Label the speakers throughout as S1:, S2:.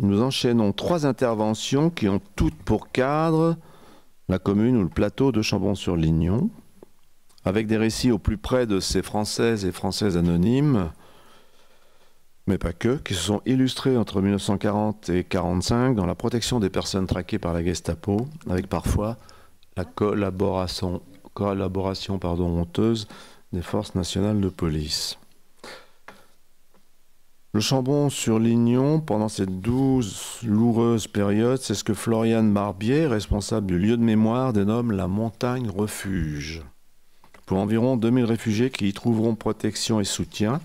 S1: Nous enchaînons 3 interventions qui ont toutes pour cadre la commune ou le plateau de Chambon-sur-Lignon, avec des récits au plus près de ces Françaises et Français anonymes, mais pas que, qui se sont illustrés entre 1940 et 1945 dans la protection des personnes traquées par la Gestapo, avec parfois la collaboration honteuse des forces nationales de police. Le Chambon-sur-Lignon, pendant cette douloureuse période, c'est ce que Floriane Barbier, responsable du lieu de mémoire, dénomme la montagne refuge, pour environ 2000 réfugiés qui y trouveront protection et soutien,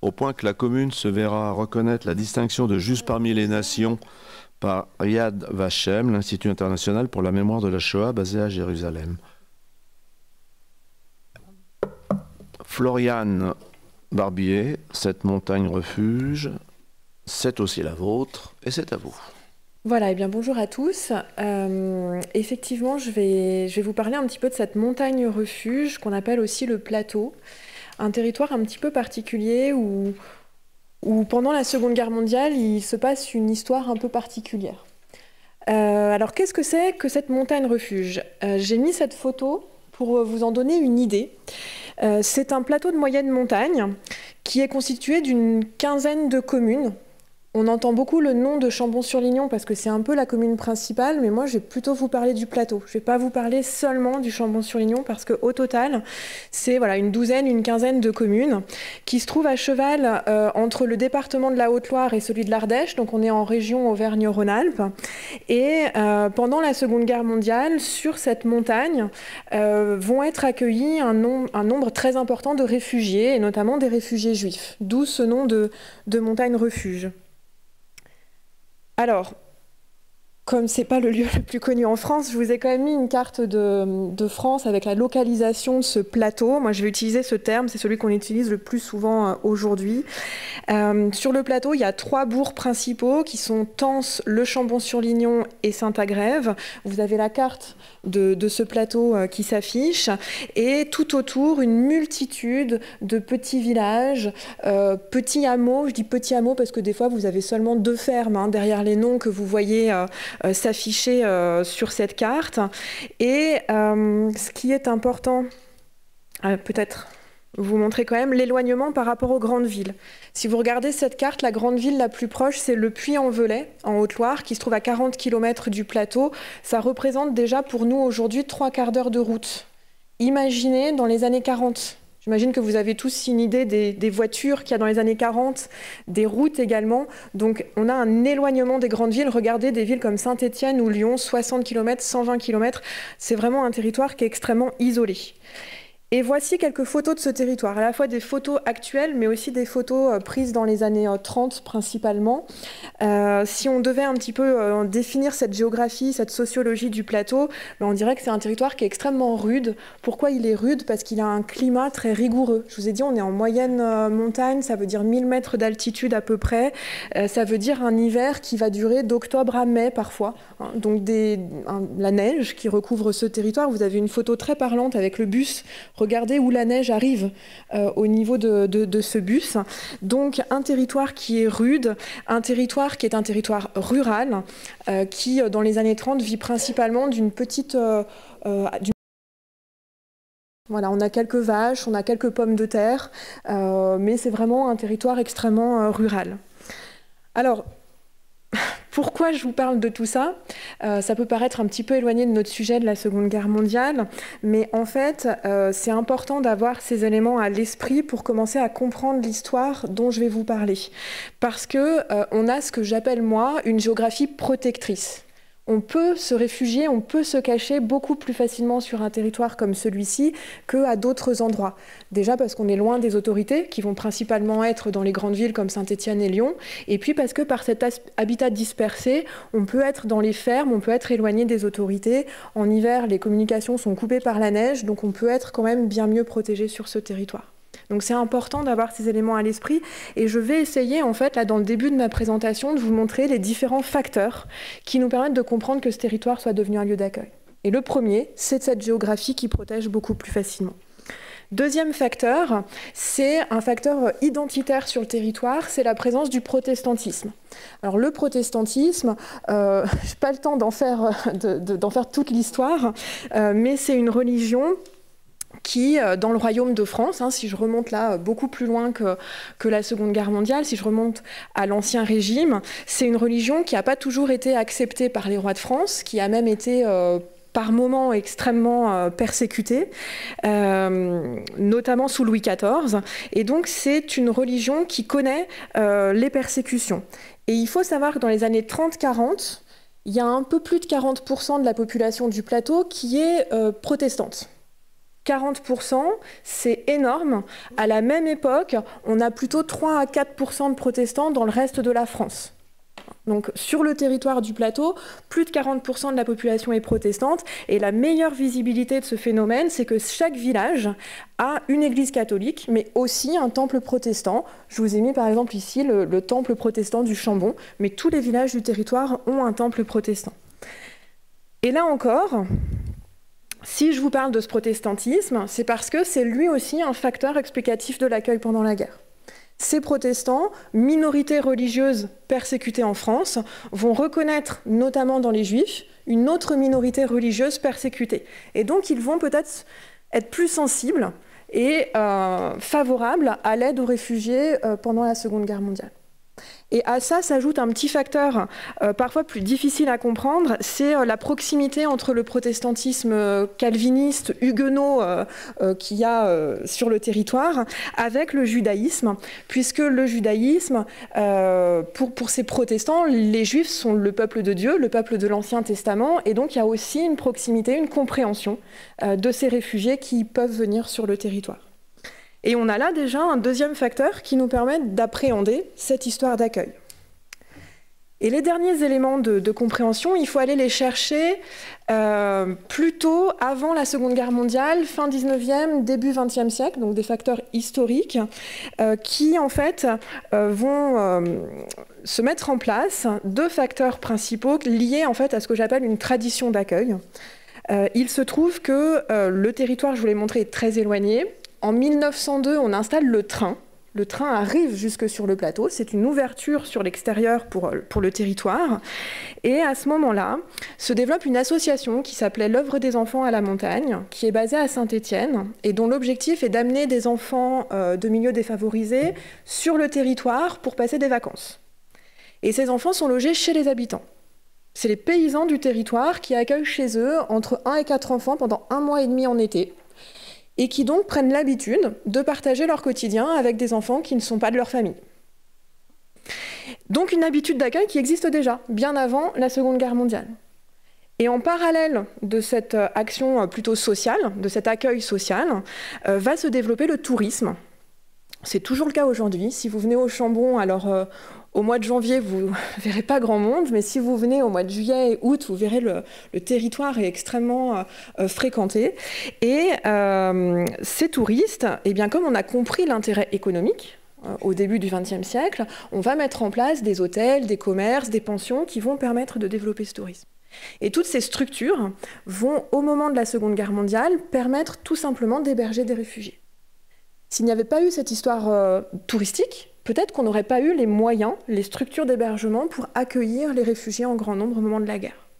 S1: au point que la commune se verra reconnaître la distinction de juste parmi les nations par Yad Vashem, l'Institut international pour la mémoire de la Shoah basé à Jérusalem. Floriane Barbier, cette montagne refuge, c'est aussi la vôtre et c'est à vous.
S2: Voilà, et bien bonjour à tous. Effectivement, je vais vous parler un petit peu de cette montagne refuge qu'on appelle aussi le plateau, un territoire un petit peu particulier où pendant la Seconde Guerre mondiale, il se passe une histoire un peu particulière. Alors qu'est-ce que c'est que cette montagne refuge? J'ai mis cette photo pour vous en donner une idée. C'est un plateau de moyenne montagne qui est constitué d'une quinzaine de communes. On entend beaucoup le nom de Chambon-sur-Lignon parce que c'est un peu la commune principale, mais moi je vais plutôt vous parler du plateau. Je ne vais pas vous parler seulement du Chambon-sur-Lignon parce qu'au total, c'est voilà, une douzaine, une quinzaine de communes qui se trouvent à cheval entre le département de la Haute-Loire et celui de l'Ardèche, donc on est en région Auvergne-Rhône-Alpes. Et pendant la Seconde Guerre mondiale, sur cette montagne, vont être accueillis un nombre très important de réfugiés, et notamment des réfugiés juifs, d'où ce nom de montagne refuge. Alors, comme ce n'est pas le lieu le plus connu en France, je vous ai quand même mis une carte de France avec la localisation de ce plateau. Moi, je vais utiliser ce terme, c'est celui qu'on utilise le plus souvent aujourd'hui. Sur le plateau, il y a 3 bourgs principaux qui sont Tence, Le Chambon-sur-Lignon et Saint-Agrève. Vous avez la carte de ce plateau qui s'affiche. Et tout autour, une multitude de petits villages, petits hameaux. Je dis petits hameaux parce que des fois, vous avez seulement 2 fermes derrière les noms que vous voyez s'afficher sur cette carte. Et ce qui est important, peut-être vous montrer quand même l'éloignement par rapport aux grandes villes. Si vous regardez cette carte, la grande ville la plus proche, c'est le Puy-en-Velay, en Haute-Loire, qui se trouve à 40 km du plateau. Ça représente déjà pour nous aujourd'hui 3/4 d'heure de route. Imaginez dans les années 40. J'imagine que vous avez tous une idée des voitures qu'il y a dans les années 40, des routes également. Donc on a un éloignement des grandes villes. Regardez des villes comme Saint-Étienne ou Lyon, 60 km, 120 km. C'est vraiment un territoire qui est extrêmement isolé. Et voici quelques photos de ce territoire, à la fois des photos actuelles, mais aussi des photos prises dans les années 30 principalement. Si on devait un petit peu définir cette géographie, cette sociologie du plateau, on dirait que c'est un territoire qui est extrêmement rude. Pourquoi il est rude? Parce qu'il a un climat très rigoureux. Je vous ai dit, on est en moyenne montagne, ça veut dire 1000 mètres d'altitude à peu près. Ça veut dire un hiver qui va durer d'octobre à mai parfois. Donc la neige qui recouvre ce territoire. Vous avez une photo très parlante avec le bus. Regardez où la neige arrive au niveau de ce bus. Donc un territoire qui est rude, un territoire qui est un territoire rural, qui dans les années 30 vit principalement d'une petite... Voilà, on a quelques vaches, on a quelques pommes de terre, mais c'est vraiment un territoire extrêmement rural. Alors, pourquoi je vous parle de tout ça? Ça peut paraître un petit peu éloigné de notre sujet de la Seconde Guerre mondiale, mais en fait, c'est important d'avoir ces éléments à l'esprit pour commencer à comprendre l'histoire dont je vais vous parler. Parce que on a ce que j'appelle, moi, une géographie protectrice. On peut se réfugier, on peut se cacher beaucoup plus facilement sur un territoire comme celui-ci qu'à d'autres endroits. Déjà parce qu'on est loin des autorités, qui vont principalement être dans les grandes villes comme Saint-Étienne et Lyon, et puis parce que par cet habitat dispersé, on peut être dans les fermes, on peut être éloigné des autorités. En hiver, les communications sont coupées par la neige, donc on peut être quand même bien mieux protégé sur ce territoire. Donc c'est important d'avoir ces éléments à l'esprit et je vais essayer en fait là dans le début de ma présentation de vous montrer les différents facteurs qui nous permettent de comprendre que ce territoire soit devenu un lieu d'accueil. Et le premier, c'est cette géographie qui protège beaucoup plus facilement. Deuxième facteur, c'est un facteur identitaire sur le territoire, c'est la présence du protestantisme. Alors le protestantisme, je n'ai pas le temps d'en faire toute l'histoire, mais c'est une religion qui, dans le royaume de France, hein, si je remonte là beaucoup plus loin que la Seconde Guerre mondiale, si je remonte à l'Ancien Régime, c'est une religion qui n'a pas toujours été acceptée par les rois de France, qui a même été par moments extrêmement persécutée, notamment sous Louis XIV. Et donc c'est une religion qui connaît les persécutions. Et il faut savoir que dans les années 30-40, il y a un peu plus de 40% de la population du plateau qui est protestante. 40%, c'est énorme. À la même époque, on a plutôt 3 à 4% de protestants dans le reste de la France. Donc sur le territoire du plateau, plus de 40% de la population est protestante. Et la meilleure visibilité de ce phénomène, c'est que chaque village a une église catholique, mais aussi un temple protestant. Je vous ai mis par exemple ici le temple protestant du Chambon, mais tous les villages du territoire ont un temple protestant. Et là encore, si je vous parle de ce protestantisme, c'est parce que c'est lui aussi un facteur explicatif de l'accueil pendant la guerre. Ces protestants, minorités religieuses persécutées en France, vont reconnaître, notamment dans les Juifs, une autre minorité religieuse persécutée. Et donc ils vont peut-être être plus sensibles et favorables à l'aide aux réfugiés pendant la Seconde Guerre mondiale. Et à ça s'ajoute un petit facteur parfois plus difficile à comprendre, c'est la proximité entre le protestantisme calviniste, huguenot qu'il y a sur le territoire, avec le judaïsme, puisque le judaïsme, pour ces protestants, les juifs sont le peuple de Dieu, le peuple de l'Ancien Testament, et donc il y a aussi une proximité, une compréhension de ces réfugiés qui peuvent venir sur le territoire. Et on a là déjà un deuxième facteur qui nous permet d'appréhender cette histoire d'accueil. Et les derniers éléments de compréhension, il faut aller les chercher plutôt avant la Seconde Guerre mondiale, fin 19e, début 20e siècle, donc des facteurs historiques qui en fait vont se mettre en place, deux facteurs principaux liés en fait à ce que j'appelle une tradition d'accueil. Il se trouve que le territoire, je vous l'ai montré, est très éloigné. En 1902, on installe le train. Le train arrive jusque sur le plateau. C'est une ouverture sur l'extérieur pour le territoire. Et à ce moment-là, se développe une association qui s'appelait l'Œuvre des enfants à la montagne, qui est basée à Saint-Étienne et dont l'objectif est d'amener des enfants de milieux défavorisés sur le territoire pour passer des vacances. Et ces enfants sont logés chez les habitants. C'est les paysans du territoire qui accueillent chez eux entre 1 et 4 enfants pendant 1 mois et demi en été, et qui donc prennent l'habitude de partager leur quotidien avec des enfants qui ne sont pas de leur famille. Donc une habitude d'accueil qui existe déjà, bien avant la Seconde Guerre mondiale. Et en parallèle de cette action plutôt sociale, de cet accueil social, va se développer le tourisme. C'est toujours le cas aujourd'hui. Si vous venez au Chambon, alors au mois de janvier, vous ne verrez pas grand monde, mais si vous venez au mois de juillet et août, vous verrez le territoire est extrêmement fréquenté. Et ces touristes, eh bien, comme on a compris l'intérêt économique au début du XXe siècle, on va mettre en place des hôtels, des commerces, des pensions qui vont permettre de développer ce tourisme. Et toutes ces structures vont, au moment de la Seconde Guerre mondiale, permettre tout simplement d'héberger des réfugiés. S'il n'y avait pas eu cette histoire touristique, peut-être qu'on n'aurait pas eu les moyens, les structures d'hébergement pour accueillir les réfugiés en grand nombre au moment de la guerre.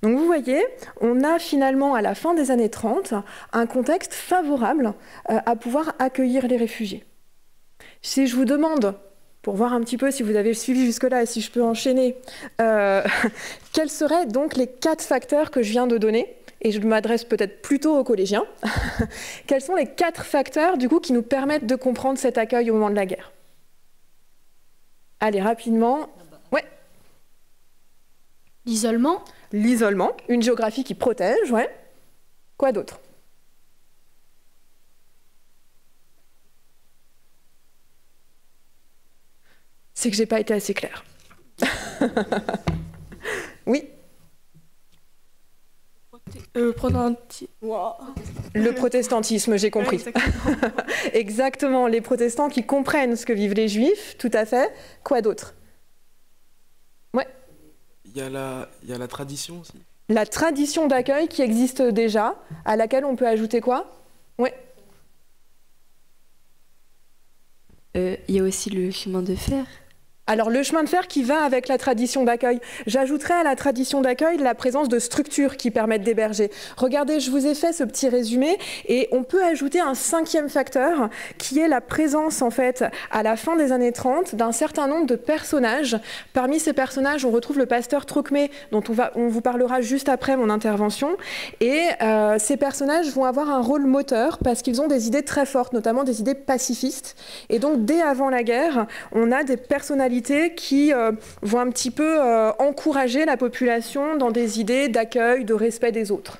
S2: Donc vous voyez, on a finalement, à la fin des années 30, un contexte favorable à pouvoir accueillir les réfugiés. Si je vous demande, pour voir un petit peu si vous avez suivi jusque-là et si je peux enchaîner, quels seraient donc les 4 facteurs que je viens de donner ? Et je m'adresse peut-être plutôt aux collégiens. Quels sont les 4 facteurs, du coup, qui nous permettent de comprendre cet accueil au moment de la guerre? Allez, rapidement. Ouais.
S3: L'isolement.
S2: L'isolement, une géographie qui protège, ouais. Quoi d'autre? C'est que j'ai pas été assez claire. Oui.
S3: Le
S2: protestantisme, j'ai compris.
S3: Exactement.
S2: Exactement, les protestants qui comprennent ce que vivent les juifs, tout à fait. Quoi d'autre? Ouais.
S4: Il y a la tradition aussi.
S2: La tradition d'accueil qui existe déjà, à laquelle on peut ajouter quoi? Ouais.
S3: Il y a aussi le chemin de fer.
S2: Alors le chemin de fer qui va avec la tradition d'accueil. J'ajouterais à la tradition d'accueil la présence de structures qui permettent d'héberger. Regardez, je vous ai fait ce petit résumé et on peut ajouter un 5e facteur qui est la présence en fait à la fin des années 30 d'un certain nombre de personnages. Parmi ces personnages, on retrouve le pasteur Trocmé dont on vous parlera juste après mon intervention. Et ces personnages vont avoir un rôle moteur parce qu'ils ont des idées très fortes, notamment des idées pacifistes. Et donc dès avant la guerre, on a des personnalités qui vont un petit peu encourager la population dans des idées d'accueil, de respect des autres.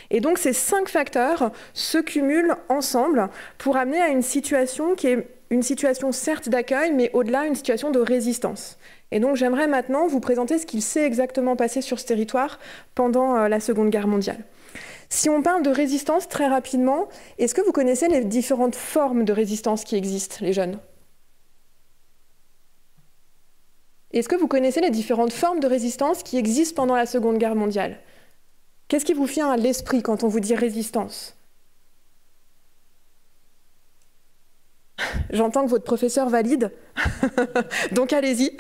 S2: Et donc ces 5 facteurs se cumulent ensemble pour amener à une situation qui est une situation certes d'accueil, mais au-delà une situation de résistance. Et donc j'aimerais maintenant vous présenter ce qu'il s'est exactement passé sur ce territoire pendant la Seconde Guerre mondiale. Si on parle de résistance très rapidement, est-ce que vous connaissez les différentes formes de résistance qui existent, les jeunes ? Est-ce que vous connaissez les différentes formes de résistance qui existent pendant la Seconde Guerre mondiale? Qu'est-ce qui vous vient à l'esprit quand on vous dit résistance? J'entends que votre professeur valide, donc allez-y.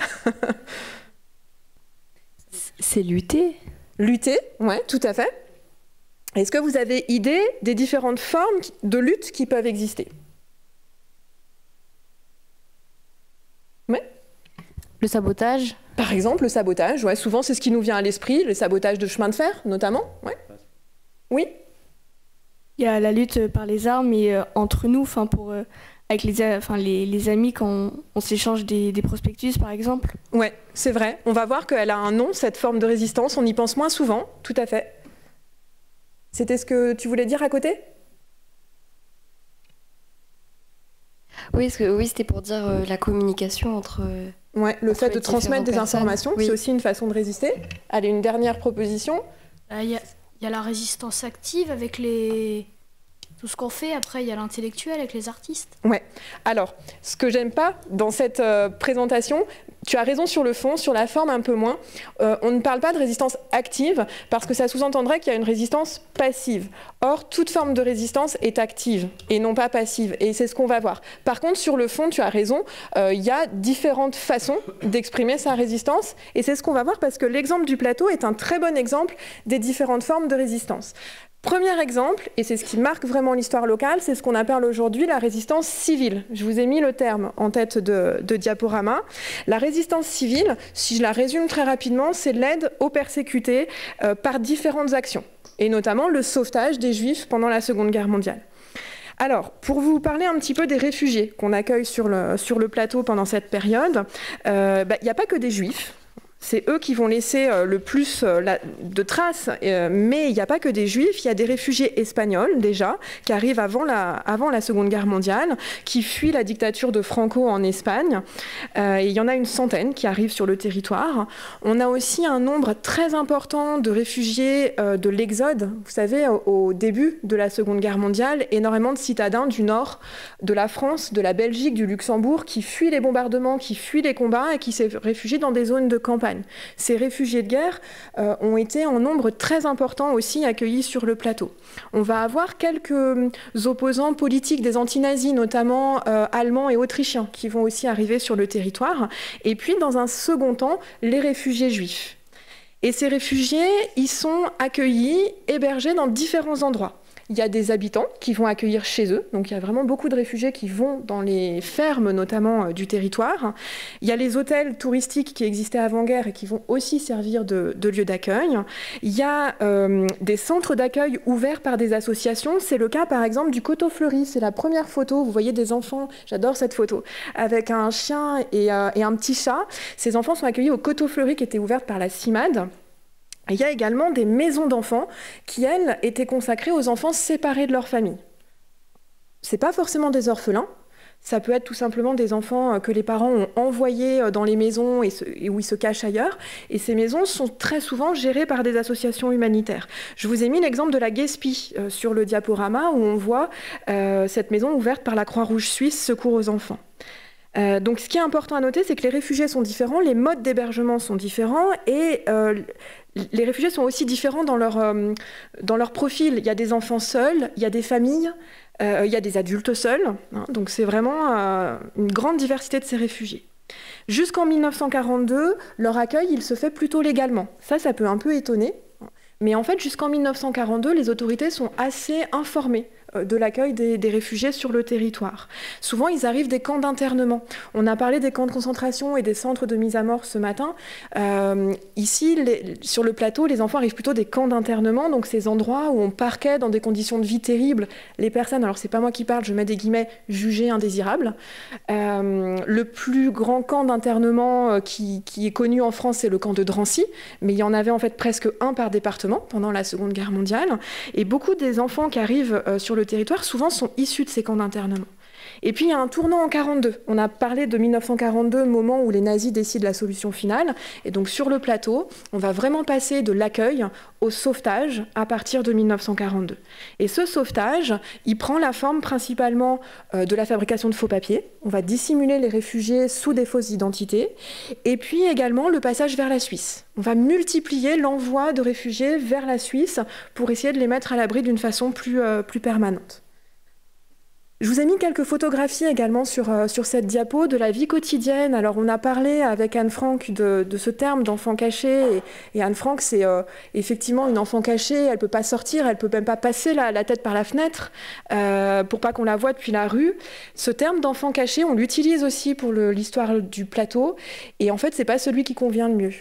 S3: C'est lutter.
S2: Lutter, oui, tout à fait. Est-ce que vous avez idée des différentes formes de lutte qui peuvent exister? Oui.
S3: Le sabotage.
S2: Par exemple, le sabotage, ouais, souvent c'est ce qui nous vient à l'esprit, le sabotage de chemin de fer, notamment. Ouais. Oui.
S5: Il y a la lutte par les armes et entre nous, avec les amis quand on s'échange des prospectus, par exemple.
S2: Ouais, c'est vrai. On va voir qu'elle a un nom, cette forme de résistance. On y pense moins souvent, tout à fait. C'était ce que tu voulais dire à côté?
S3: Oui, c'était pour dire la communication entre...
S2: Ouais, le fait de transmettre des informations, oui. C'est aussi une façon de résister. Allez, une dernière proposition.
S6: Il y a la résistance active avec tout ce qu'on fait. Après, il y a l'intellectuel avec les artistes.
S2: Ouais. Alors, ce que j'aime pas dans cette présentation, tu as raison sur le fond, sur la forme un peu moins. On ne parle pas de résistance active parce que ça sous-entendrait qu'il y a une résistance passive. Or, toute forme de résistance est active et non pas passive. Et c'est ce qu'on va voir. Par contre, sur le fond, tu as raison, il y a différentes façons d'exprimer sa résistance. Et c'est ce qu'on va voir parce que l'exemple du plateau est un très bon exemple des différentes formes de résistance. Premier exemple, et c'est ce qui marque vraiment l'histoire locale, c'est ce qu'on appelle aujourd'hui la résistance civile. Je vous ai mis le terme en tête de diaporama. La résistance civile, si je la résume très rapidement, c'est l'aide aux persécutés par différentes actions, et notamment le sauvetage des Juifs pendant la Seconde Guerre mondiale. Alors, pour vous parler un petit peu des réfugiés qu'on accueille sur le plateau pendant cette période, il n'y a pas que des Juifs. C'est eux qui vont laisser le plus de traces, mais il n'y a pas que des Juifs, il y a des réfugiés espagnols déjà, qui arrivent avant la Seconde Guerre mondiale, qui fuient la dictature de Franco en Espagne. Et il y en a une centaine qui arrivent sur le territoire. On a aussi un nombre très important de réfugiés de l'Exode. Vous savez, au début de la Seconde Guerre mondiale, énormément de citadins du nord de la France, de la Belgique, du Luxembourg, qui fuient les bombardements, qui fuient les combats et qui se réfugient dans des zones de campagne. Ces réfugiés de guerre ont été en nombre très important aussi accueillis sur le plateau. On va avoir quelques opposants politiques des anti-nazis, notamment allemands et autrichiens, qui vont aussi arriver sur le territoire. Et puis, dans un second temps, les réfugiés juifs. Et ces réfugiés, ils sont accueillis, hébergés dans différents endroits. Il y a des habitants qui vont accueillir chez eux, donc il y a vraiment beaucoup de réfugiés qui vont dans les fermes notamment du territoire. Il y a les hôtels touristiques qui existaient avant-guerre et qui vont aussi servir de lieu d'accueil. Il y a des centres d'accueil ouverts par des associations. C'est le cas par exemple du Coteau Fleuri. C'est la première photo, vous voyez des enfants, j'adore cette photo, avec un chien et un petit chat. Ces enfants sont accueillis au Coteau Fleuri qui était ouvert par la CIMAD. Il y a également des maisons d'enfants qui, elles, étaient consacrées aux enfants séparés de leur famille. Ce n'est pas forcément des orphelins, ça peut être tout simplement des enfants que les parents ont envoyés dans les maisons et où ils se cachent ailleurs. Et ces maisons sont très souvent gérées par des associations humanitaires. Je vous ai mis l'exemple de la Guespie sur le diaporama où on voit cette maison ouverte par la Croix-Rouge suisse Secours aux enfants. Donc ce qui est important à noter, c'est que les réfugiés sont différents, les modes d'hébergement sont différents et les réfugiés sont aussi différents dans leur profil. Il y a des enfants seuls, il y a des familles, il y a des adultes seuls. Hein, donc c'est vraiment une grande diversité de ces réfugiés. Jusqu'en 1942, leur accueil, il se fait plutôt légalement. Ça peut un peu étonner. Mais en fait, jusqu'en 1942, les autorités sont assez informées de l'accueil des réfugiés sur le territoire. Souvent, ils arrivent des camps d'internement. On a parlé des camps de concentration et des centres de mise à mort ce matin. Ici, sur le plateau, les enfants arrivent plutôt des camps d'internement, donc ces endroits où on parquait dans des conditions de vie terribles les personnes, alors c'est pas moi qui parle, je mets des guillemets, jugées indésirables. Le plus grand camp d'internement qui est connu en France, c'est le camp de Drancy, mais il y en avait en fait presque un par département pendant la Seconde Guerre mondiale. Et beaucoup des enfants qui arrivent sur le territoire, souvent, sont issus de ces camps d'internement. Et puis, il y a un tournant en 1942. On a parlé de 1942, moment où les nazis décident la solution finale. Et donc, sur le plateau, on va vraiment passer de l'accueil au sauvetage à partir de 1942. Et ce sauvetage, il prend la forme principalement de la fabrication de faux papiers. On va dissimuler les réfugiés sous des fausses identités. Et puis également le passage vers la Suisse. On va multiplier l'envoi de réfugiés vers la Suisse pour essayer de les mettre à l'abri d'une façon plus permanente. Je vous ai mis quelques photographies également sur cette diapo de la vie quotidienne. Alors on a parlé avec Anne Frank de ce terme d'enfant caché et Anne Frank c'est effectivement une enfant cachée, elle ne peut pas sortir, elle ne peut même pas passer la tête par la fenêtre pour pas qu'on la voie depuis la rue. Ce terme d'enfant caché, on l'utilise aussi pour l'histoire du plateau et en fait c'est pas celui qui convient le mieux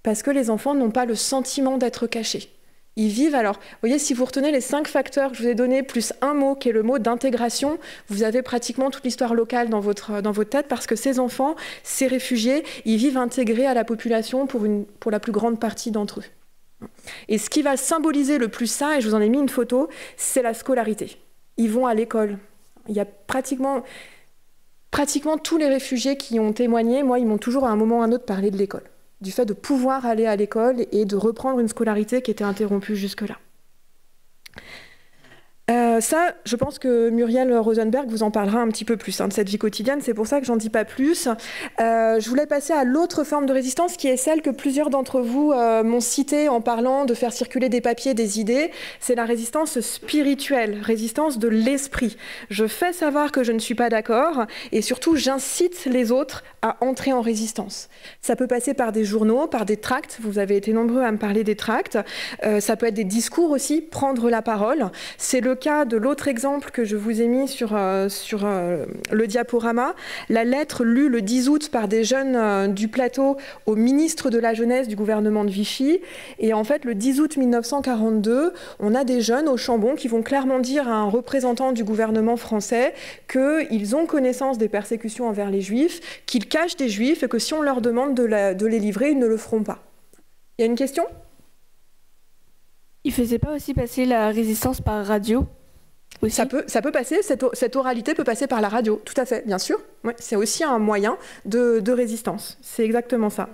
S2: parce que les enfants n'ont pas le sentiment d'être cachés. Ils vivent, alors, vous voyez, si vous retenez les 5 facteurs que je vous ai donnés, plus un mot qui est le mot d'intégration, vous avez pratiquement toute l'histoire locale dans votre tête, parce que ces enfants, ces réfugiés, ils vivent intégrés à la population pour la plus grande partie d'entre eux. Et ce qui va symboliser le plus ça, et je vous en ai mis une photo, c'est la scolarité. Ils vont à l'école. Il y a pratiquement tous les réfugiés qui ont témoigné, moi, ils m'ont toujours à un moment ou à un autre parlé de l'école, du fait de pouvoir aller à l'école et de reprendre une scolarité qui était interrompue jusque-là. Ça, je pense que Muriel Rosenberg vous en parlera un petit peu plus de cette vie quotidienne, c'est pour ça que j'en dis pas plus. Je voulais passer à l'autre forme de résistance qui est celle que plusieurs d'entre vous m'ont citée en parlant de faire circuler des papiers, des idées, c'est la résistance spirituelle, résistance de l'esprit. Je fais savoir que je ne suis pas d'accord et surtout j'incite les autres à entrer en résistance. Ça peut passer par des journaux, par des tracts, vous avez été nombreux à me parler des tracts, ça peut être des discours aussi, prendre la parole. C'est le cas de l'autre exemple que je vous ai mis sur le diaporama, la lettre lue le 10 août par des jeunes du plateau au ministre de la Jeunesse du gouvernement de Vichy. Et en fait, le 10 août 1942, on a des jeunes au Chambon qui vont clairement dire à un représentant du gouvernement français qu'ils ont connaissance des persécutions envers les Juifs, qu'ils cachent des Juifs et que si on leur demande de les livrer, ils ne le feront pas. Il y a une question ?
S5: Il ne faisait pas aussi passer la résistance par radio ? Aussi.
S2: Ça peut passer, cette oralité peut passer par la radio, tout à fait, bien sûr. Ouais, c'est aussi un moyen de résistance, c'est exactement ça.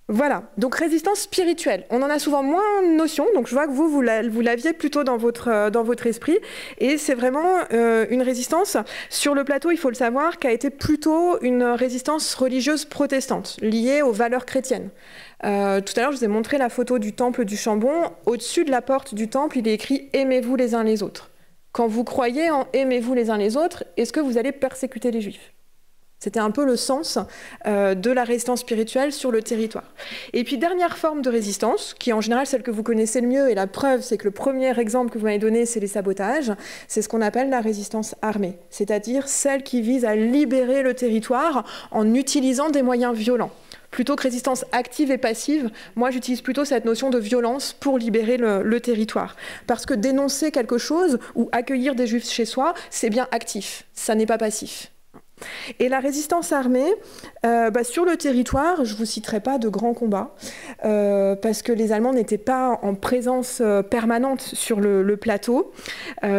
S2: Voilà, donc résistance spirituelle. On en a souvent moins notion, donc je vois que vous l'aviez plutôt dans votre esprit. Et c'est vraiment une résistance, sur le plateau, il faut le savoir, qui a été plutôt une résistance religieuse protestante, liée aux valeurs chrétiennes. Tout à l'heure, je vous ai montré la photo du temple du Chambon. Au-dessus de la porte du temple, il est écrit « Aimez-vous les uns les autres ». Quand vous croyez en « Aimez-vous les uns les autres », est-ce que vous allez persécuter les Juifs ? C'était un peu le sens de la résistance spirituelle sur le territoire. Et puis, dernière forme de résistance, qui est en général celle que vous connaissez le mieux, et la preuve, c'est que le premier exemple que vous m'avez donné, c'est les sabotages, c'est ce qu'on appelle la résistance armée, c'est-à-dire celle qui vise à libérer le territoire en utilisant des moyens violents. Plutôt que résistance active et passive, moi j'utilise plutôt cette notion de violence pour libérer le territoire. Parce que dénoncer quelque chose ou accueillir des Juifs chez soi, c'est bien actif, ça n'est pas passif. Et la résistance armée, sur le territoire, je ne vous citerai pas de grands combats, parce que les Allemands n'étaient pas en présence permanente sur le plateau.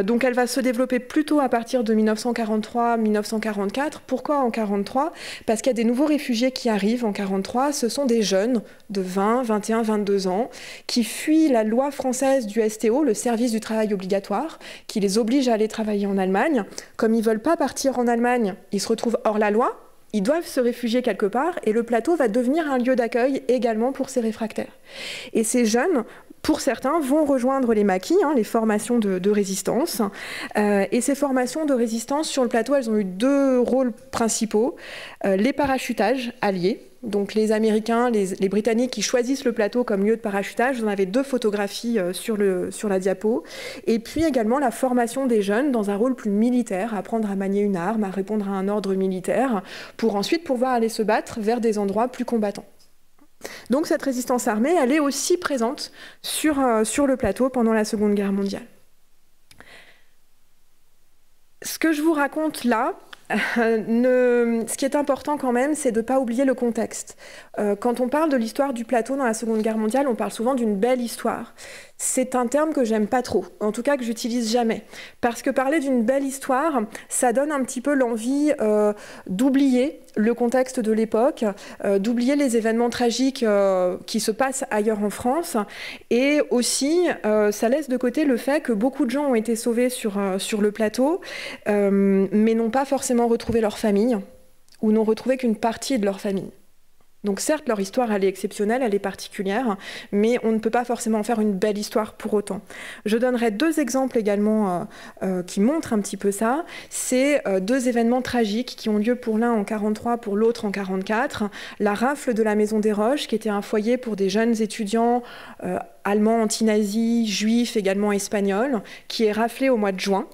S2: Donc elle va se développer plutôt à partir de 1943-1944. Pourquoi en 1943 ? Parce qu'il y a des nouveaux réfugiés qui arrivent en 1943. Ce sont des jeunes de 20, 21, 22 ans qui fuient la loi française du STO, le service du travail obligatoire, qui les oblige à aller travailler en Allemagne. Comme ils ne veulent pas partir en Allemagne, ils se retrouvent hors la loi, ils doivent se réfugier quelque part et le plateau va devenir un lieu d'accueil également pour ces réfractaires. Et ces jeunes, pour certains, vont rejoindre les maquis, les formations de résistance. Et ces formations de résistance sur le plateau, elles ont eu deux rôles principaux. Les parachutages alliés, donc les Américains, les Britanniques qui choisissent le plateau comme lieu de parachutage. Vous en avez deux photographies sur la diapo. Et puis également la formation des jeunes dans un rôle plus militaire, apprendre à manier une arme, à répondre à un ordre militaire, pour ensuite pouvoir aller se battre vers des endroits plus combattants. Donc cette résistance armée, elle est aussi présente sur le plateau pendant la Seconde Guerre mondiale. Ce que je vous raconte là, ce qui est important quand même, c'est de ne pas oublier le contexte. Quand on parle de l'histoire du plateau dans la Seconde Guerre mondiale, on parle souvent d'une belle histoire. C'est un terme que j'aime pas trop, en tout cas que j'utilise jamais. Parce que parler d'une belle histoire, ça donne un petit peu l'envie d'oublier le contexte de l'époque, d'oublier les événements tragiques qui se passent ailleurs en France. Et aussi, ça laisse de côté le fait que beaucoup de gens ont été sauvés sur le plateau, mais n'ont pas forcément retrouvé leur famille, ou n'ont retrouvé qu'une partie de leur famille. Donc certes, leur histoire, elle est exceptionnelle, elle est particulière, mais on ne peut pas forcément en faire une belle histoire pour autant. Je donnerai deux exemples également qui montrent un petit peu ça. C'est deux événements tragiques qui ont lieu pour l'un en 1943, pour l'autre en 1944. La rafle de la Maison des Roches, qui était un foyer pour des jeunes étudiants allemands anti-nazis, juifs, également espagnols, qui est raflée au mois de juin.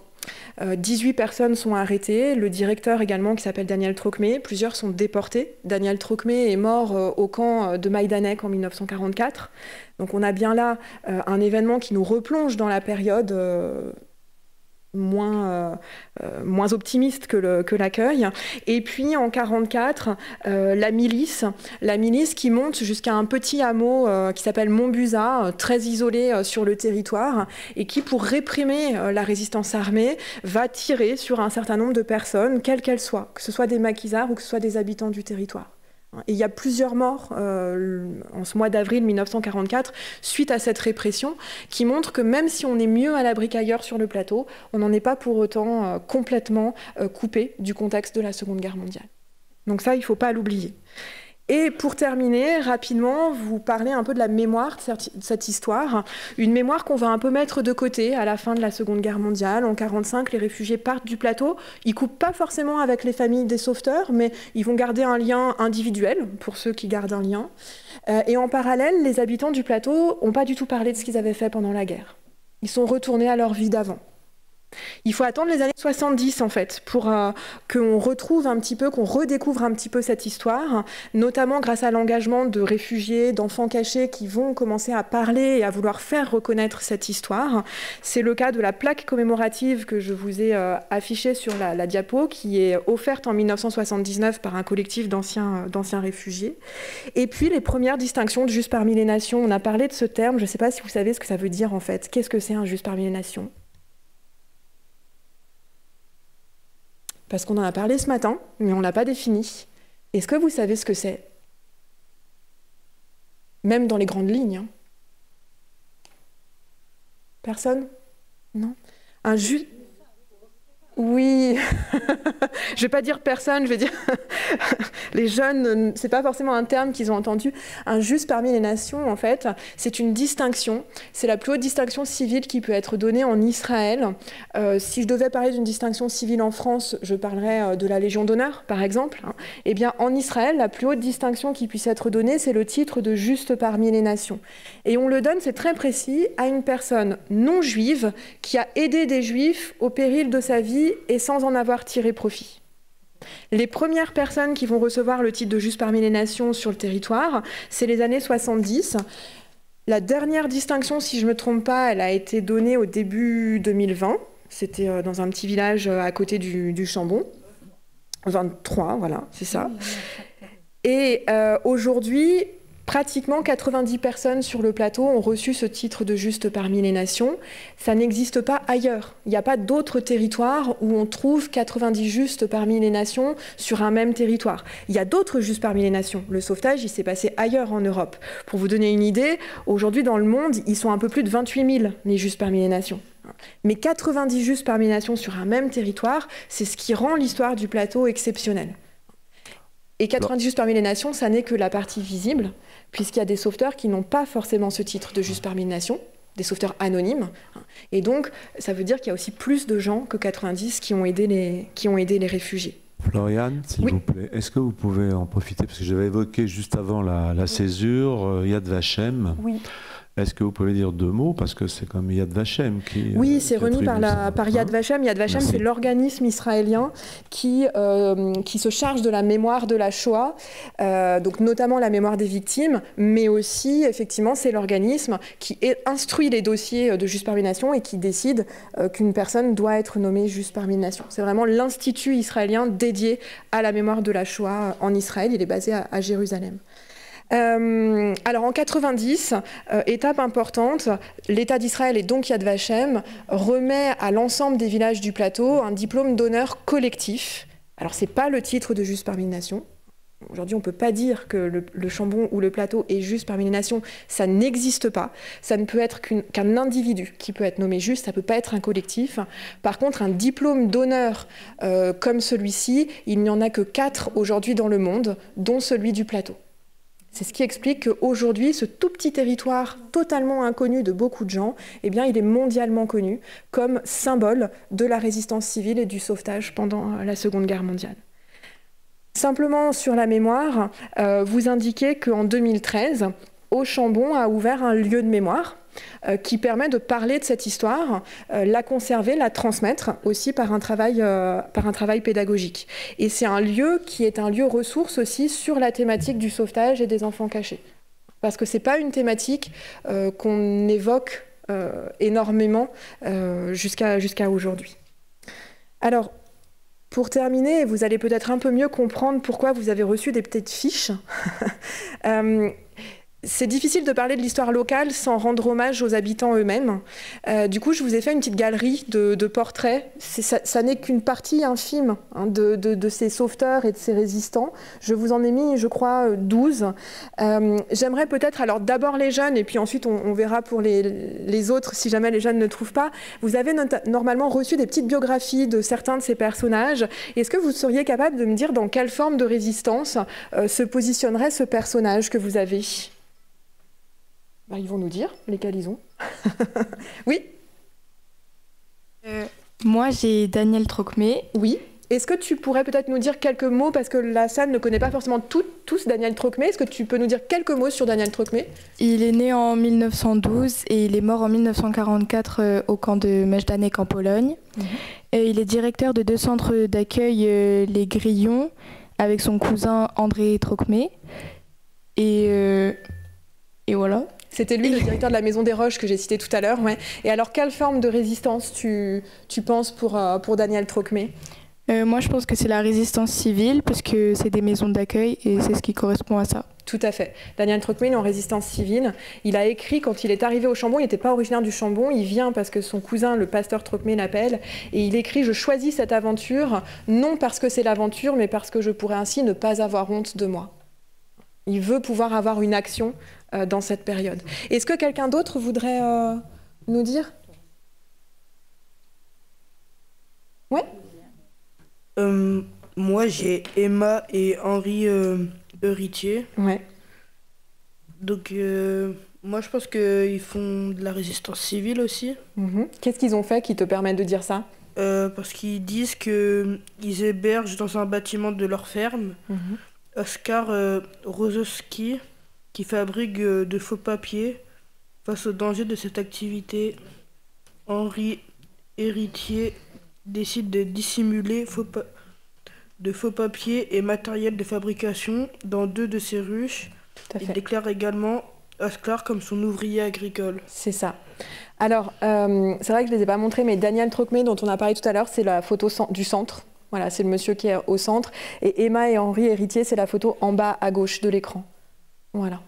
S2: 18 personnes sont arrêtées, le directeur également qui s'appelle Daniel Trocmé, plusieurs sont déportés. Daniel Trocmé est mort au camp de Majdanek en 1944. Donc on a bien là un événement qui nous replonge dans la période moins optimiste que l'accueil. Et puis en 1944, la milice qui monte jusqu'à un petit hameau qui s'appelle Montbusa, très isolé sur le territoire, et qui, pour réprimer la résistance armée, va tirer sur un certain nombre de personnes, quelles qu'elles soient, que ce soit des maquisards ou que ce soit des habitants du territoire. Et il y a plusieurs morts en ce mois d'avril 1944 suite à cette répression qui montre que même si on est mieux à l'abri qu'ailleurs sur le plateau, on n'en est pas pour autant complètement coupé du contexte de la Seconde Guerre mondiale. Donc ça, il ne faut pas l'oublier. Et pour terminer, rapidement, vous parler un peu de la mémoire de cette histoire. Une mémoire qu'on va un peu mettre de côté à la fin de la Seconde Guerre mondiale. En 1945, les réfugiés partent du plateau. Ils ne coupent pas forcément avec les familles des sauveteurs, mais ils vont garder un lien individuel, pour ceux qui gardent un lien. Et en parallèle, les habitants du plateau n'ont pas du tout parlé de ce qu'ils avaient fait pendant la guerre. Ils sont retournés à leur vie d'avant. Il faut attendre les années 70 en fait pour qu'on retrouve un petit peu, qu'on redécouvre un petit peu cette histoire, notamment grâce à l'engagement de réfugiés, d'enfants cachés qui vont commencer à parler et à vouloir faire reconnaître cette histoire. C'est le cas de la plaque commémorative que je vous ai affichée sur la diapo, qui est offerte en 1979 par un collectif d'anciens réfugiés. Et puis les premières distinctions de Juste parmi les nations. On a parlé de ce terme, je ne sais pas si vous savez ce que ça veut dire en fait. Qu'est-ce que c'est un Juste parmi les nations ? Parce qu'on en a parlé ce matin, mais on ne l'a pas défini. Est-ce que vous savez ce que c'est ? Même dans les grandes lignes. Hein. Personne ? Non ? Un juste... Oui, je ne vais pas dire personne, je vais dire les jeunes, c'est pas forcément un terme qu'ils ont entendu. Un juste parmi les nations, en fait, c'est une distinction, c'est la plus haute distinction civile qui peut être donnée en Israël. Si je devais parler d'une distinction civile en France, je parlerais de la Légion d'honneur, par exemple. Eh bien, en Israël, la plus haute distinction qui puisse être donnée, c'est le titre de juste parmi les nations. Et on le donne, c'est très précis, à une personne non juive qui a aidé des juifs au péril de sa vie et sans en avoir tiré profit. Les premières personnes qui vont recevoir le titre de juste parmi les nations sur le territoire, c'est les années 70. La dernière distinction, si je ne me trompe pas, elle a été donnée au début 2020. C'était dans un petit village à côté du Chambon. 23, voilà, c'est ça. Et aujourd'hui, pratiquement 90 personnes sur le plateau ont reçu ce titre de juste parmi les nations. Ça n'existe pas ailleurs. Il n'y a pas d'autres territoires où on trouve 90 justes parmi les nations sur un même territoire. Il y a d'autres justes parmi les nations. Le sauvetage, il s'est passé ailleurs en Europe. Pour vous donner une idée, aujourd'hui dans le monde, ils sont un peu plus de 28 000, les justes parmi les nations. Mais 90 justes parmi les nations sur un même territoire, c'est ce qui rend l'histoire du plateau exceptionnelle. Et 90 justes parmi les nations, ça n'est que la partie visible, puisqu'il y a des sauveteurs qui n'ont pas forcément ce titre de juste parmi les nations, des sauveteurs anonymes. Et donc, ça veut dire qu'il y a aussi plus de gens que 90 qui ont aidé les réfugiés.
S7: Floriane, s'il vous plaît, est-ce que vous pouvez en profiter, parce que j'avais évoqué juste avant la césure, Yad Vashem.
S2: Oui.
S7: Est-ce que vous pouvez dire 2 mots, parce que c'est comme Yad Vashem qui...
S2: Oui, c'est remis par Yad Vashem. Yad Vashem, c'est l'organisme israélien qui se charge de la mémoire de la Shoah, donc notamment la mémoire des victimes, mais aussi, effectivement, c'est l'organisme qui instruit les dossiers de juste parmi les nations et qui décide qu'une personne doit être nommée juste parmi les nations. C'est vraiment l'institut israélien dédié à la mémoire de la Shoah en Israël. Il est basé à Jérusalem. Alors en 90, étape importante, l'État d'Israël et donc Yad Vashem remet à l'ensemble des villages du plateau un diplôme d'honneur collectif. Alors c'est pas le titre de juste parmi les nations. Aujourd'hui, on ne peut pas dire que le Chambon ou le plateau est juste parmi les nations. Ça n'existe pas. Ça ne peut être qu'un individu qui peut être nommé juste. Ça ne peut pas être un collectif. Par contre, un diplôme d'honneur comme celui-ci, il n'y en a que 4 aujourd'hui dans le monde, dont celui du plateau. C'est ce qui explique qu'aujourd'hui, ce tout petit territoire totalement inconnu de beaucoup de gens, eh bien, il est mondialement connu comme symbole de la résistance civile et du sauvetage pendant la Seconde Guerre mondiale. Simplement sur la mémoire, vous indiquez qu'en 2013, Auchambon a ouvert un lieu de mémoire qui permet de parler de cette histoire, la conserver, la transmettre aussi par un travail pédagogique. Et c'est un lieu qui est un lieu ressource aussi sur la thématique du sauvetage et des enfants cachés. Parce que ce n'est pas une thématique qu'on évoque énormément jusqu'à aujourd'hui. Alors, pour terminer, vous allez peut-être un peu mieux comprendre pourquoi vous avez reçu des petites fiches. C'est difficile de parler de l'histoire locale sans rendre hommage aux habitants eux-mêmes. Du coup, je vous ai fait une petite galerie de portraits. Ça n'est qu'une partie infime de ces sauveteurs et de ces résistants. Je vous en ai mis, je crois, 12. J'aimerais peut-être, alors d'abord les jeunes, et puis ensuite on verra pour les autres, si jamais les jeunes ne trouvent pas. Vous avez normalement reçu des petites biographies de certains de ces personnages. Est-ce que vous seriez capable de me dire dans quelle forme de résistance se positionnerait ce personnage que vous avez ? Ben, ils vont nous dire lesquels ils ont. Oui.
S5: Moi, j'ai Daniel Trocmé.
S2: Oui. Est-ce que tu pourrais peut-être nous dire quelques mots, parce que la salle ne connaît pas forcément tous Daniel Trocmé. Est-ce que tu peux nous dire quelques mots sur Daniel Trocmé ?
S5: Il est né en 1912 et il est mort en 1944 au camp de Majdanek en Pologne. Et il est directeur de 2 centres d'accueil, les Grillons, avec son cousin André Trocmé. Et voilà.
S2: C'était lui, le directeur de la Maison des Roches que j'ai cité tout à l'heure. Ouais. Et alors, quelle forme de résistance tu penses pour Daniel Trocmé ?
S5: Moi, je pense que c'est la résistance civile, parce que c'est des maisons d'accueil et c'est ce qui correspond à ça.
S2: Tout à fait. Daniel Trocmé est en résistance civile. Il a écrit, quand il est arrivé au Chambon, il n'était pas originaire du Chambon, il vient parce que son cousin, le pasteur Trocmé, l'appelle, et il écrit « Je choisis cette aventure, non parce que c'est l'aventure, mais parce que je pourrais ainsi ne pas avoir honte de moi ». Il veut pouvoir avoir une action dans cette période. Est-ce que quelqu'un d'autre voudrait nous dire ? Ouais.
S8: Moi, j'ai Emma et Henri Héritier.
S2: Ouais.
S8: Donc, moi, je pense qu'ils font de la résistance civile aussi.
S2: Qu'est-ce qu'ils ont fait qui te permet de dire ça ?
S8: Parce qu'ils disent qu'ils hébergent dans un bâtiment de leur ferme Oskar Rozowski, qui fabrique de faux papiers. Face au danger de cette activité, Henri Héritier décide de dissimuler de faux papiers et matériel de fabrication dans 2 de ses ruches. Il déclare également Oskar comme son ouvrier agricole.
S2: C'est ça. Alors, c'est vrai que je ne les ai pas montrés, mais Daniel Trocmé, dont on a parlé tout à l'heure, c'est la photo du centre. Voilà, c'est le monsieur qui est au centre. Et Emma et Henri Héritier, c'est la photo en bas à gauche de l'écran. Voilà.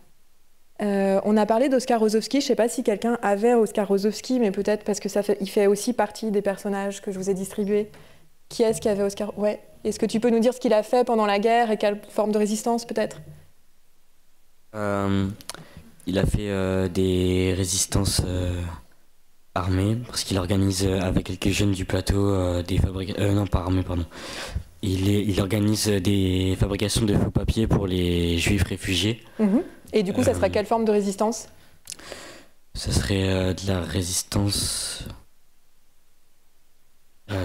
S2: On a parlé d'Oskar Rosowski. Je ne sais pas si quelqu'un avait Oskar Rosowski, mais peut-être parce que il fait aussi partie des personnages que je vous ai distribués. Qui est-ce qui avait Oskar? Ouais. Est-ce que tu peux nous dire ce qu'il a fait pendant la guerre et quelle forme de résistance, peut-être?
S9: Il a fait des résistances armées, parce qu'il organise avec quelques jeunes du plateau des fabrications... non, pas armées, pardon. Il organise des fabrications de faux papiers pour les juifs réfugiés.
S2: Et du coup, ça serait quelle forme de résistance?
S9: Ça serait de la résistance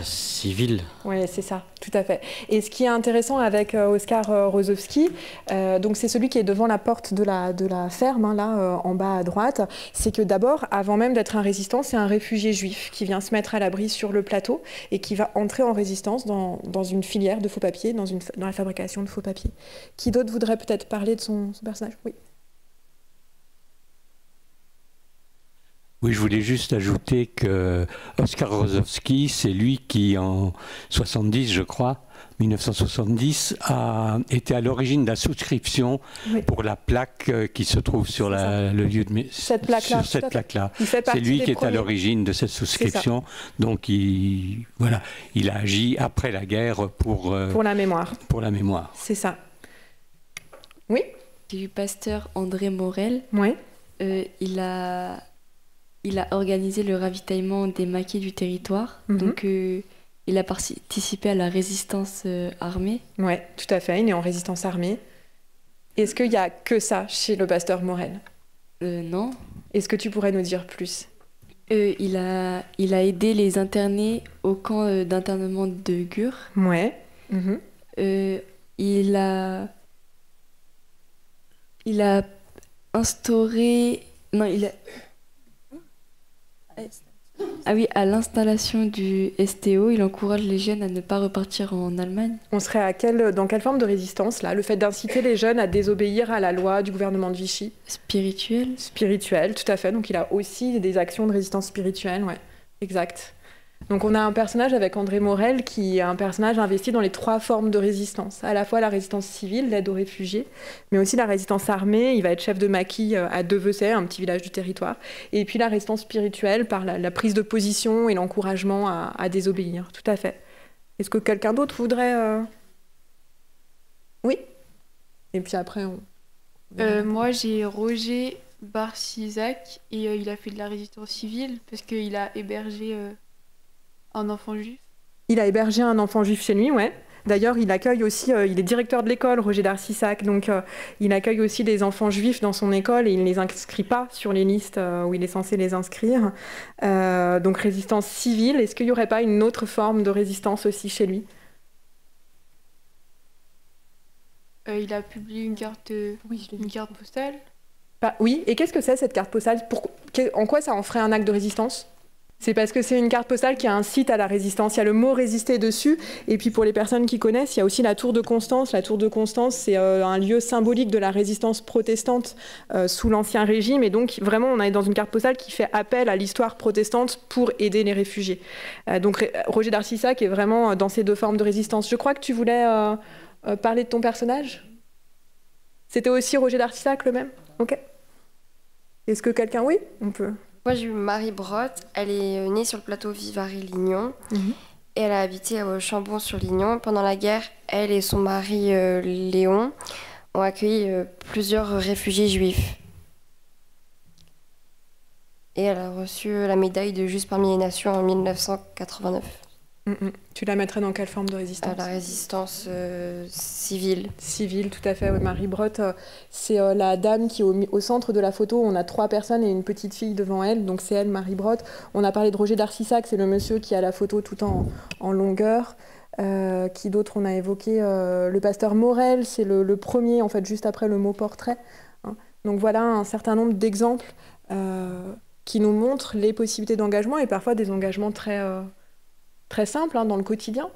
S9: civile.
S2: Oui, c'est ça, tout à fait. Et ce qui est intéressant avec Oskar Rosowski, donc c'est celui qui est devant la porte de la ferme, hein, là, en bas à droite, c'est que d'abord, avant même d'être un résistant, c'est un réfugié juif qui vient se mettre à l'abri sur le plateau et qui va entrer en résistance dans une filière de faux papiers, dans la fabrication de faux papiers. Qui d'autre voudrait peut-être parler de son personnage? Oui.
S10: Oui, je voulais juste ajouter que Oskar Rosowski, c'est lui qui, en 70, je crois, 1970, a été à l'origine de la souscription pour la plaque qui se trouve sur le lieu de...
S2: Cette plaque-là.
S10: Sur cette plaque-là. C'est lui qui est à l'origine de cette souscription. Donc, il a agi après la guerre pour
S2: la mémoire.
S10: Pour la mémoire.
S2: C'est ça. Oui.
S3: Du pasteur André Morel.
S2: Oui.
S3: Il a organisé le ravitaillement des maquis du territoire. Donc, il a participé à la résistance armée.
S2: Oui, tout à fait. Il est en résistance armée. Est-ce qu'il n'y a que ça chez le pasteur Morel?
S3: Non.
S2: Est-ce que tu pourrais nous dire plus?
S3: Il a aidé les internés au camp d'internement de Gur.
S2: Ouais.
S3: Il a instauré... Non, il a... Ah oui, à l'installation du STO, il encourage les jeunes à ne pas repartir en Allemagne.
S2: On serait dans quelle forme de résistance, là? Le fait d'inciter les jeunes à désobéir à la loi du gouvernement de Vichy?
S3: Spirituel.
S2: Spirituel, tout à fait. Donc il a aussi des actions de résistance spirituelle, ouais, exact. Donc on a un personnage avec André Morel qui est un personnage investi dans les 3 formes de résistance. À la fois la résistance civile, l'aide aux réfugiés, mais aussi la résistance armée. Il va être chef de maquis à Devecey, un petit village du territoire. Et puis la résistance spirituelle par la prise de position et l'encouragement à désobéir. Tout à fait. Est-ce que quelqu'un d'autre voudrait... Oui. Et puis après,
S5: moi, j'ai Roger Barcizac et il a fait de la résistance civile parce qu'il a hébergé... un enfant juif.
S2: Il a hébergé un enfant juif chez lui, ouais. D'ailleurs, il accueille aussi, il est directeur de l'école, Roger Darcissac, donc il accueille aussi des enfants juifs dans son école et il ne les inscrit pas sur les listes où il est censé les inscrire. Donc résistance civile, est-ce qu'il n'y aurait pas une autre forme de résistance aussi chez lui?
S5: Il a publié une carte postale.
S2: Oui, et qu'est-ce que c'est cette carte postale? En quoi ça en ferait un acte de résistance? C'est parce que c'est une carte postale qui incite à la résistance. Il y a le mot « résister » dessus. Et puis pour les personnes qui connaissent, il y a aussi la Tour de Constance. La Tour de Constance, c'est un lieu symbolique de la résistance protestante sous l'Ancien Régime. Et donc vraiment, on est dans une carte postale qui fait appel à l'histoire protestante pour aider les réfugiés. Donc Roger Darcissac est vraiment dans ces 2 formes de résistance. Je crois que tu voulais parler de ton personnage? C'était aussi Roger Darcissac le même? Ok. Est-ce que quelqu'un... Oui, on peut...
S3: Moi, j'ai eu Marie Brotte. Elle est née sur le plateau Vivarais-Lignon. Et elle a habité à Chambon-sur-Lignon. Pendant la guerre, elle et son mari Léon ont accueilli plusieurs réfugiés juifs. Et elle a reçu la médaille de Juste parmi les nations en 1989.
S2: Tu la mettrais dans quelle forme de résistance?
S3: La résistance civile.
S2: Civile, tout à fait. Oui, Marie Brotte, c'est la dame qui est au centre de la photo. On a 3 personnes et une petite fille devant elle. Donc c'est elle, Marie Brotte. On a parlé de Roger Darcissac, c'est le monsieur qui a la photo tout en longueur. Qui d'autre on a évoqué? Le pasteur Morel, c'est le premier, en fait, juste après le mot portrait. Donc voilà un certain nombre d'exemples qui nous montrent les possibilités d'engagement et parfois des engagements très simple dans le quotidien,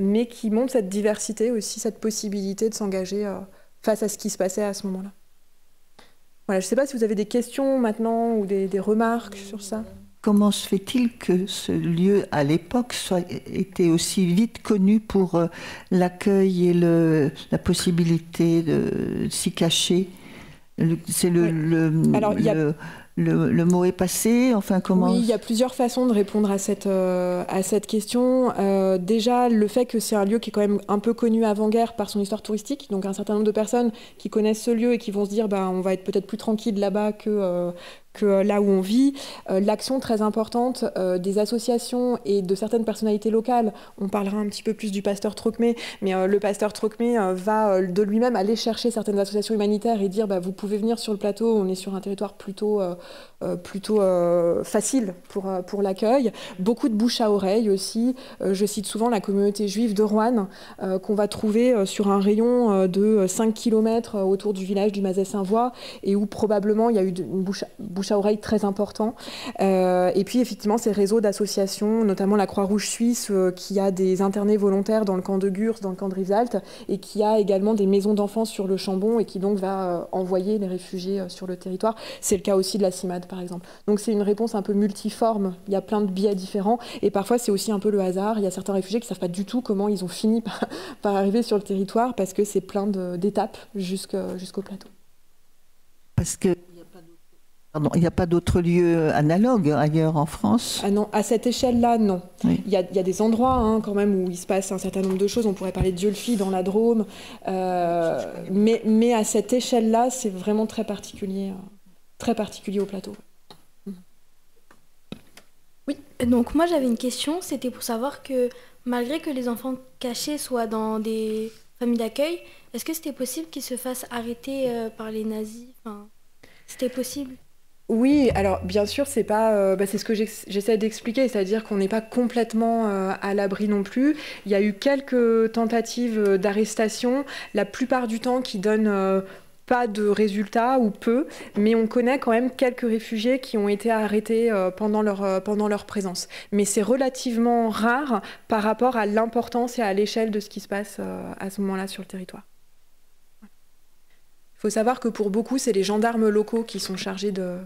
S2: mais qui montre cette diversité aussi, cette possibilité de s'engager face à ce qui se passait à ce moment-là. Voilà, je ne sais pas si vous avez des questions maintenant ou des remarques sur ça.
S11: comment se fait-il que ce lieu, à l'époque, était aussi vite connu pour l'accueil et la possibilité de s'y cacher? C'est le mot est passé, enfin comment...
S2: Oui, il y a plusieurs façons de répondre à cette question. Déjà, le fait que c'est un lieu qui est quand même un peu connu avant-guerre par son histoire touristique, donc un certain nombre de personnes qui connaissent ce lieu et qui vont se dire on va être peut-être plus tranquille là-bas que là où on vit. L'action très importante des associations et de certaines personnalités locales, on parlera un petit peu plus du pasteur Trocmé, mais le pasteur Trocmé va de lui-même aller chercher certaines associations humanitaires et dire vous pouvez venir sur le plateau, on est sur un territoire plutôt facile pour l'accueil. Beaucoup de bouche à oreille aussi. Je cite souvent la communauté juive de Roanne qu'on va trouver sur un rayon de 5 km autour du village du Mazet-Saint-Voix et où probablement il y a eu une bouche à oreille très important. Et puis effectivement ces réseaux d'associations, notamment la Croix-Rouge suisse qui a des internés volontaires dans le camp de Gurs, dans le camp de Rivesaltes et qui a également des maisons d'enfants sur le Chambon et qui donc va envoyer les réfugiés sur le territoire. C'est le cas aussi de la CIMAD par exemple. Donc c'est une réponse un peu multiforme, il y a plein de biais différents et parfois c'est aussi un peu le hasard. Il y a certains réfugiés qui ne savent pas du tout comment ils ont fini par arriver sur le territoire parce que c'est plein d'étapes jusqu'au plateau.
S11: Parce que il n'y a pas d'autres lieux analogues ailleurs en France?
S2: Ah non, à cette échelle-là, non.
S11: Oui.
S2: Il y a des endroits quand même où il se passe un certain nombre de choses. On pourrait parler de Dieulefit dans la Drôme. Mais à cette échelle-là, c'est vraiment très particulier au plateau.
S6: Oui, donc moi j'avais une question. C'était pour savoir que malgré que les enfants cachés soient dans des familles d'accueil, est-ce que c'était possible qu'ils se fassent arrêter par les nazis? C'était possible?
S2: Oui, alors bien sûr, c'est pas, c'est ce que j'essaie d'expliquer, c'est-à-dire qu'on n'est pas complètement à l'abri non plus. Il y a eu quelques tentatives d'arrestation, la plupart du temps qui donnent pas de résultats ou peu, mais on connaît quand même quelques réfugiés qui ont été arrêtés pendant leur présence. Mais c'est relativement rare par rapport à l'importance et à l'échelle de ce qui se passe à ce moment-là sur le territoire. Il faut savoir que pour beaucoup, c'est les gendarmes locaux qui sont chargés de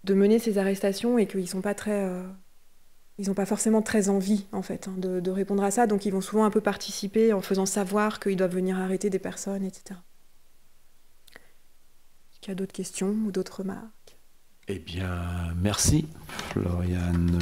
S2: mener ces arrestations et qu'ils sont pas ils n'ont pas forcément très envie en fait de répondre à ça, donc ils vont souvent un peu participer en faisant savoir qu'ils doivent venir arrêter des personnes, etc. Est-ce qu'il y a d'autres questions ou d'autres remarques?
S1: Eh bien, merci, Floriane.